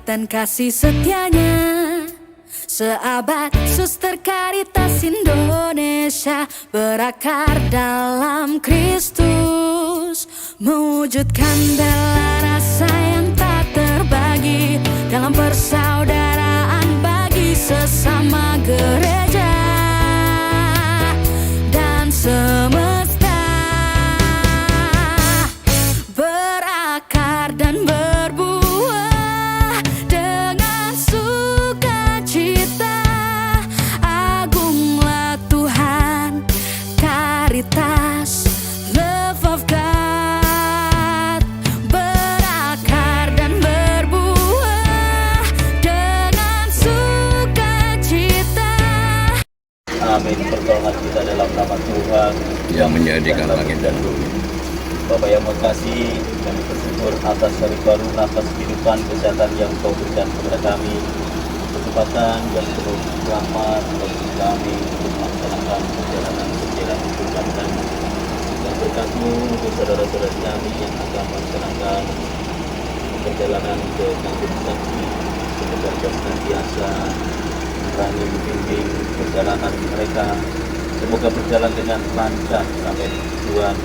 dan kasih setianya. Seabad Suster Caritas Indonesia berakar dalam Kristus, mewujudkan bela rasa yang tak terbagi dalam persaudaraan bagi sesama gereja dan semesta. Berakar dan berbuah dengan sukacita, agunglah Tuhan, Caritas, love of God. Berakar dan berbuah dengan sukacita. Amin. Berdoa kita dalam nama Tuhan yang menjadikan langit dan bumi. Bapak yang makasih, kami bersyukur atas hari baru nafas kehidupan kesehatan yang Kau berikan kepada kami, kesempatan yang penuh rahmat bagi kami untuk melaksanakan perjalanan hidup kami, dan berkat-Mu untuk saudara-saudara kami yang akan melaksanakan perjalanan ke kampung saksi. Semoga senantiasa berani membimbing perjalanan mereka, semoga berjalan dengan lancar sampai tujuan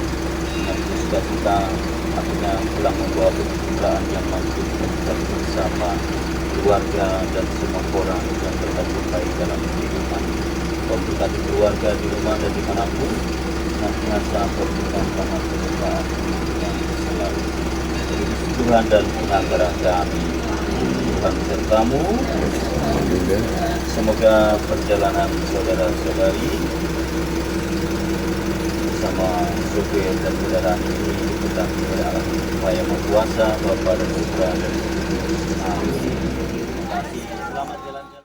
dengan sukacita, artinya pulang membawa kegembiraan yang mampu kita bersama keluarga dan semua orang yang terjumpai dalam kehidupan. Kau berkati keluarga di rumah dan dimanapun, senantiasa memberikan rahmat keberkahan yang selalu. Jadi Tuhan dan pengacara kami, Tuhan sertamu. Semoga perjalanan saudara-saudari bersama supir dan kendaraan ini diberkati oleh Allah Yang Maha Kuasa, Bapa dan Putra dan Roh Kudus. Amin. Terima kasih. Selamat jalan-jalan.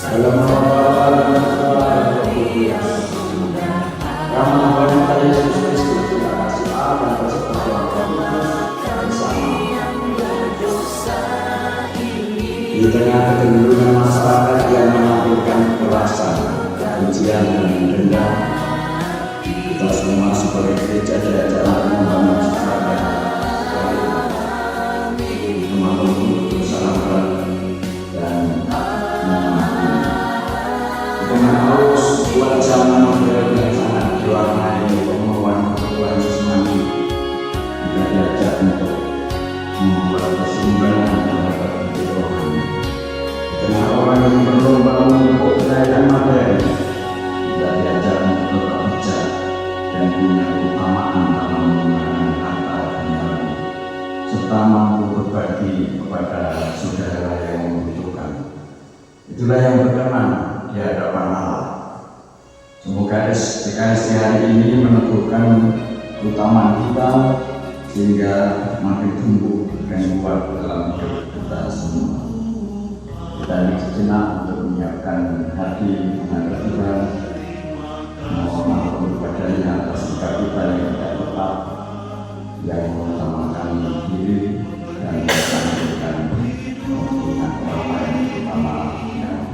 dalam nama Bapa dan Putra dan Roh Kudus. Kami mengucapkan Yesus Kristus, terima kasih Allah dan persekutuan bersama. Di tengah kecenderungan masyarakat yang menampilkan kekerasan, kebencian dan dendam, kita semua sebagai gereja tidak jalan membangun secara membangun persaudaraan dan mengampuni. Di tengah arus buat zaman modern yang sangat diwarnai pengeluaran jasmani, kita diajak untuk membuat keseimbangan terhadap hidup rohani. Di tengah orang yang berlomba untuk kekayaan materi, kita diajak untuk tetap bijak dan punya keutamaan dalam menggunakan harta dan dana, serta mampu berbagi kepada saudara yang membutuhkan. Itulah yang berkenan di hadapan Allah. Semoga SPKSD hari ini meneguhkan keutamaan kita sehingga makin tumbuh dan kuat dalam hidup kita semua. Kita ini sejenak untuk menyiapkan hati menghadap Tuhan, mohon ampun kepadanya atas sikap kita yang tidak tepat, yang mengutamakan diri dan menampilkan kepentingan orang lain, terutama yang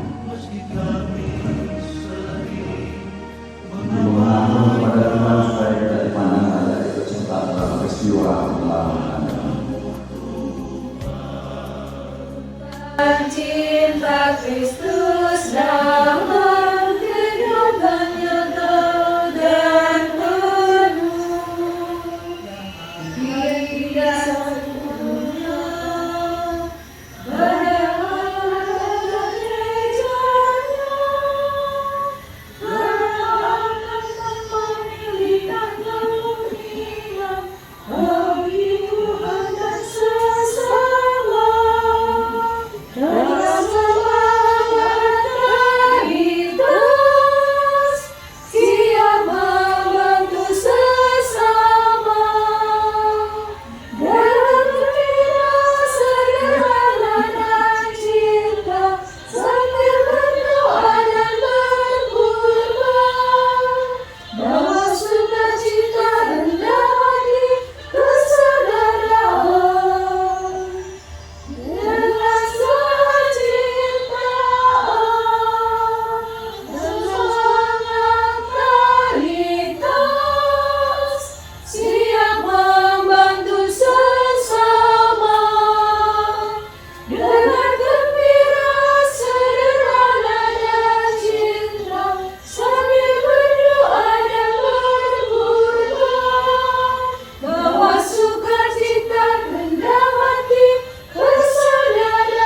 mohon ampun kepada Tuhan supaya kita dipandang saja ikut serta dalam peristiwa perlawanan. Cinta Kristus dalam kehidupannya dan penuh, tidak sempurna berharap gerejanya, berharap memilihkan kemuliaan bagi Tuhan dan sesama. Dalam semangat karitas, siap membantu sesama. Dalam gembira, sederhana dan cinta, sambil berdoa dan berkorban, bawa sukacita rendah hati persaudaraan. Dengan kecintaan dan semangat karitas, siap membantu sesama. Dengan gembira, sederhana dan cinta, sambil berdoa dan berkorban, bawa sukacita rendah hati persaudaraan.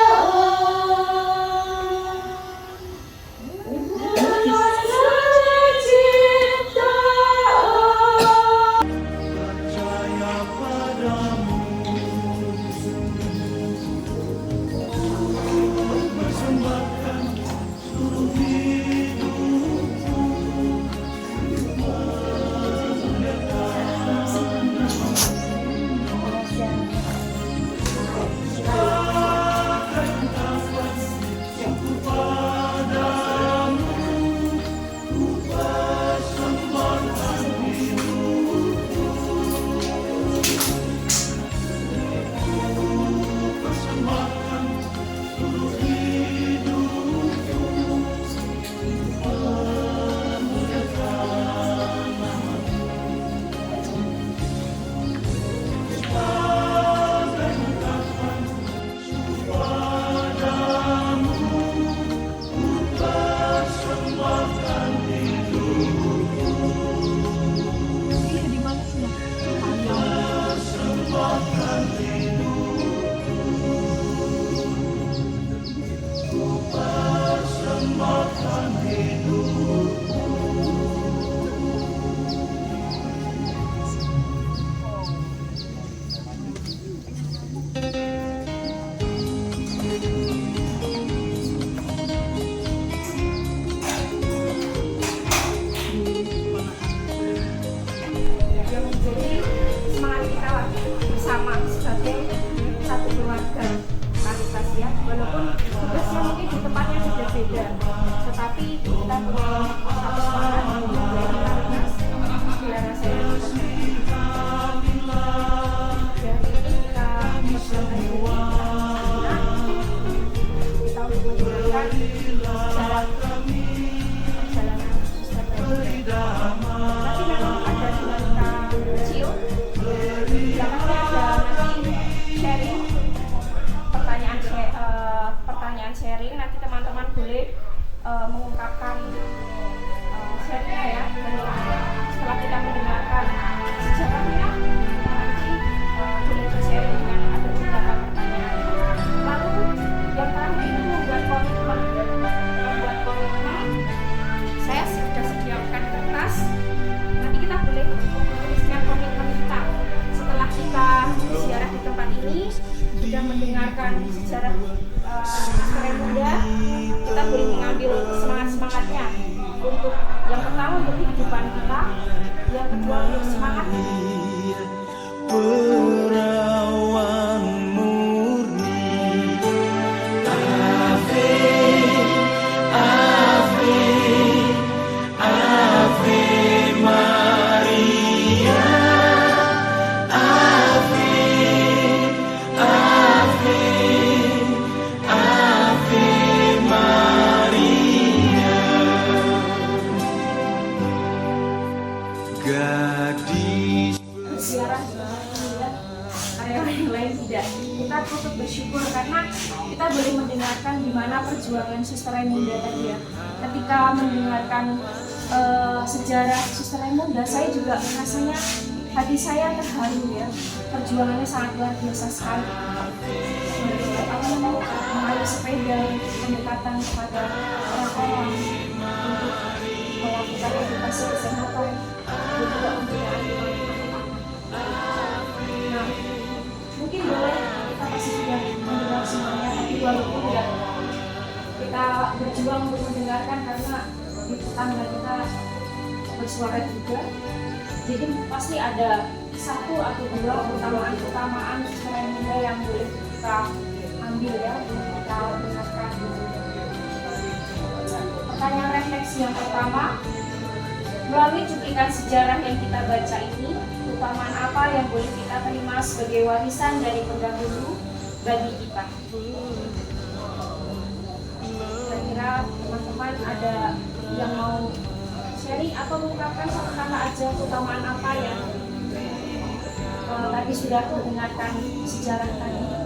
Dengan kecintaan. satu keluarga Karitas ya, walaupun tugasnya mungkin di tempatnya beda-beda. Tetapi kita punya satu semangat untuk beraktivitas biar rasanya dan ini kita mempersiapkan diri kita untuk menjalankan sejarah perjalanan suster Renunda. Nanti memang ada dinamika kecil, belakangnya ada nanti sharing pertanyaan sharing. Nanti teman-teman boleh mengungkapkan sharingnya ya. Dan setelah kita mendengarkan sejarahnya, nanti boleh bersharing dengan ada beberapa pertanyaan. Lalu yang terakhir itu membuat komitmen. Saya sudah sediakan kertas. Nanti kita boleh menuliskan komitmen kita. Setelah kita ziarah di tempat ini, sudah mendengarkan sejarah Suster Renunda, kita boleh mengambil semangat-semangatnya. Untuk yang pertama untuk kehidupan kita, yang kedua untuk semangat perawan murni. Ave, Ave, Ave Maria. Ave, Ave, Ave Maria. Gadis ziarah ya, area yang lain tidak. Kita patut bersyukur karena kita boleh mendengarkan gimana perjuangan Suster Renunda tadi ya. Ketika mendengarkan sejarah Suster Renunda, saya juga rasanya hati saya terharu ya. Perjuangannya sangat luar biasa sekali. Mengayuh sepeda, pendekatan kepada orang-orang untuk melakukan edukasi kesehatan, dan juga pembinaan lingkungan. Nah, mungkin boleh kita pasti sudah mendengar semuanya, tapi walaupun tidak kita berjuang untuk mendengarkan karena di tetangga kita bersuara juga. Jadi pasti ada satu atau dua keutamaan Suster Renunda yang boleh kita ambil ya, untuk kita dengarkan. Pertanyaan refleksi yang pertama, melalui cuplikan sejarah yang kita baca ini, keutamaan apa yang boleh kita terima sebagai warisan dari pendahulu bagi kita? Kira-kira teman-teman ada yang mau sharing atau mengungkapkan satu kata aja keutamaan apa yang tadi sudah mendengarkan sejarah tadi?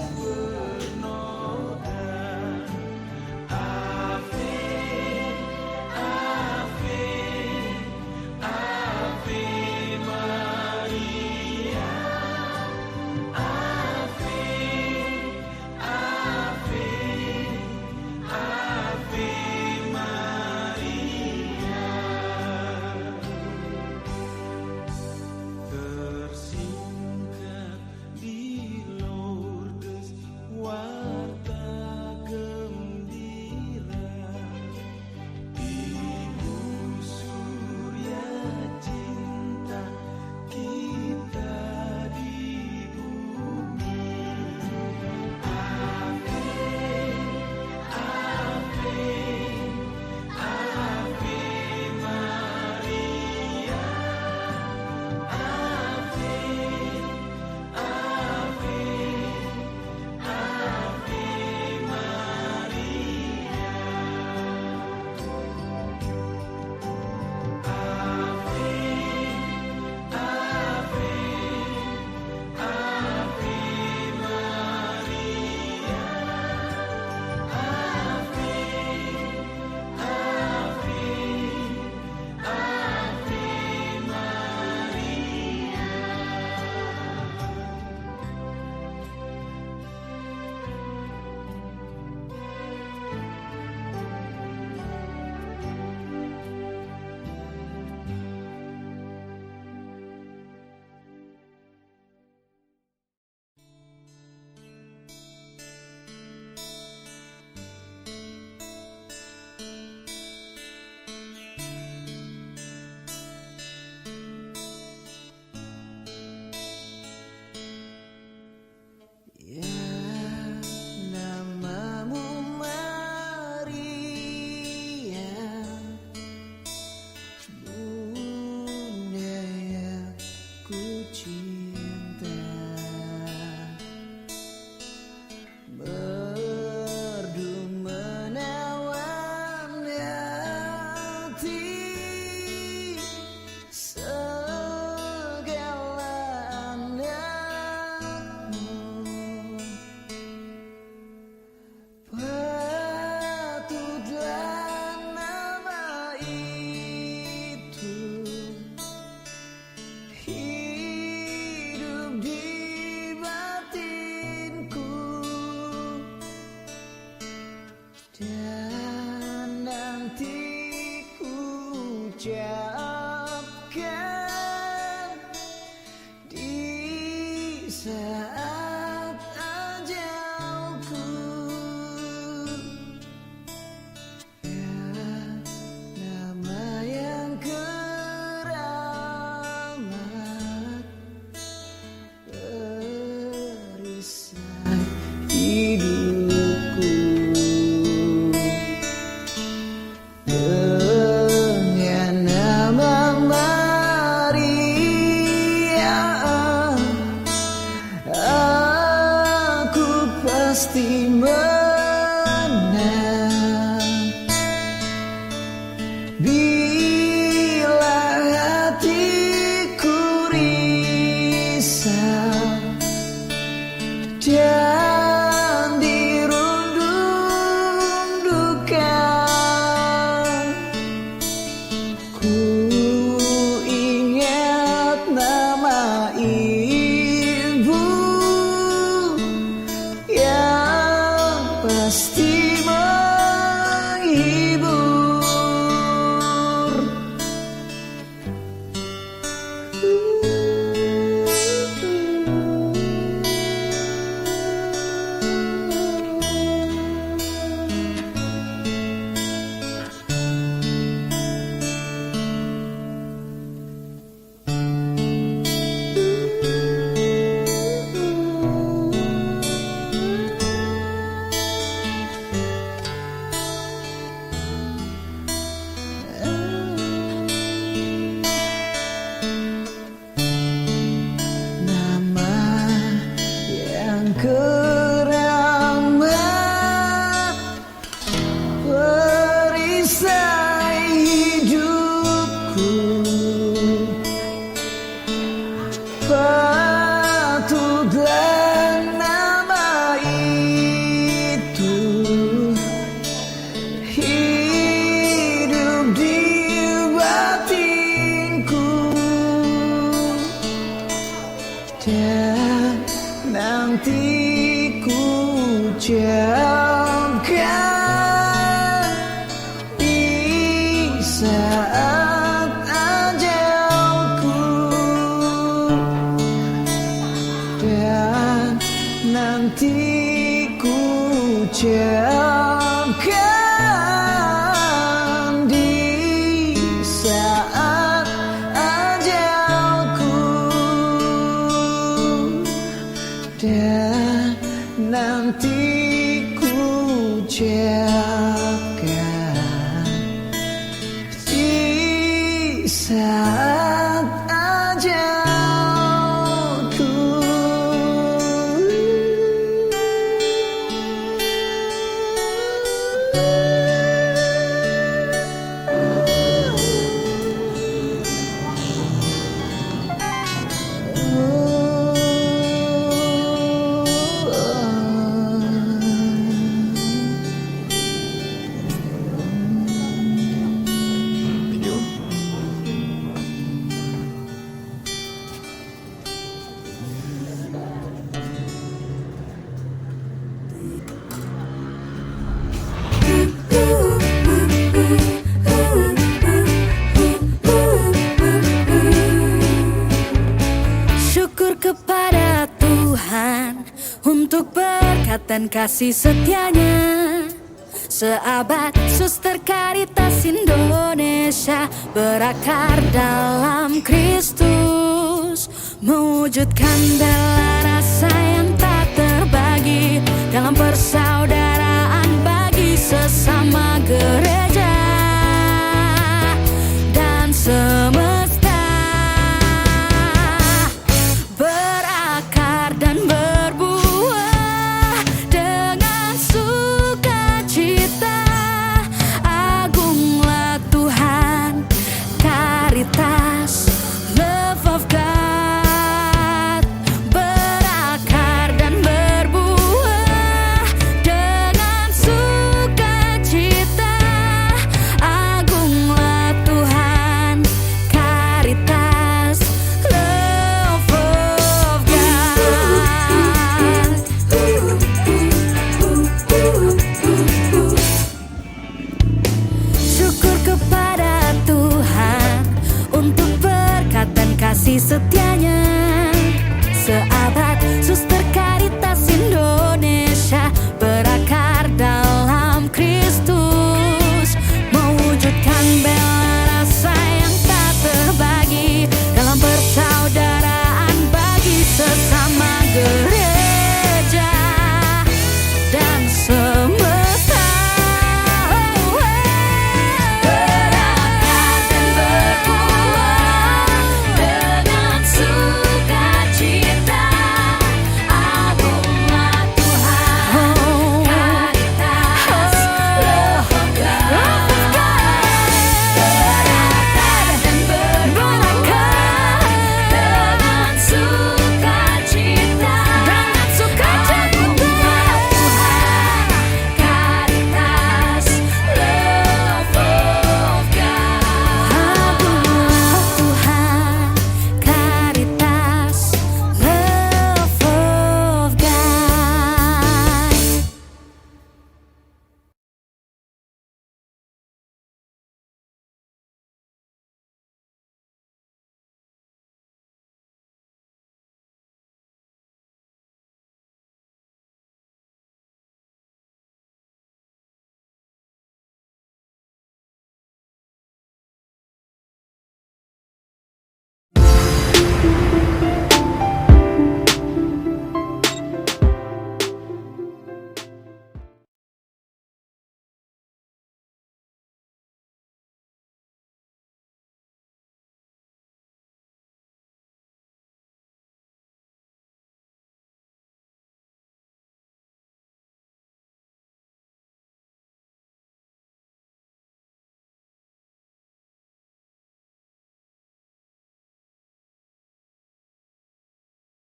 tersingkap di Lourdes. ucapkan di saat ajalku. Ya, nama yang keramat perisai hidupku. Dengan nama Maria, aku pasti menang. Bila hatiku risau dan dirundung duka, ku ingat nama Ibu yang pasti menghibur. Nama yang keramat perisai hidupku. Patutlah nama itu hidup di batinku. Dan nanti ku ucapkan di saat ajalku. Dan nanti ku ucapkan di saat ajalku. Dan nanti ku ucapkan di saat ajalku. Syukur kepada Tuhan untuk berkat dan kasih setianya. Seabad Suster Caritas Indonesia berakar dalam Kristus, mewujudkan bela rasa yang tak terbagi dalam persaudaraan bagi sesama gereja dan semesta, berakar dan berbuah dengan sukacita. Agunglah Tuhan, Caritas, Love of God, berakar dan berbuah dengan sukacita. setiap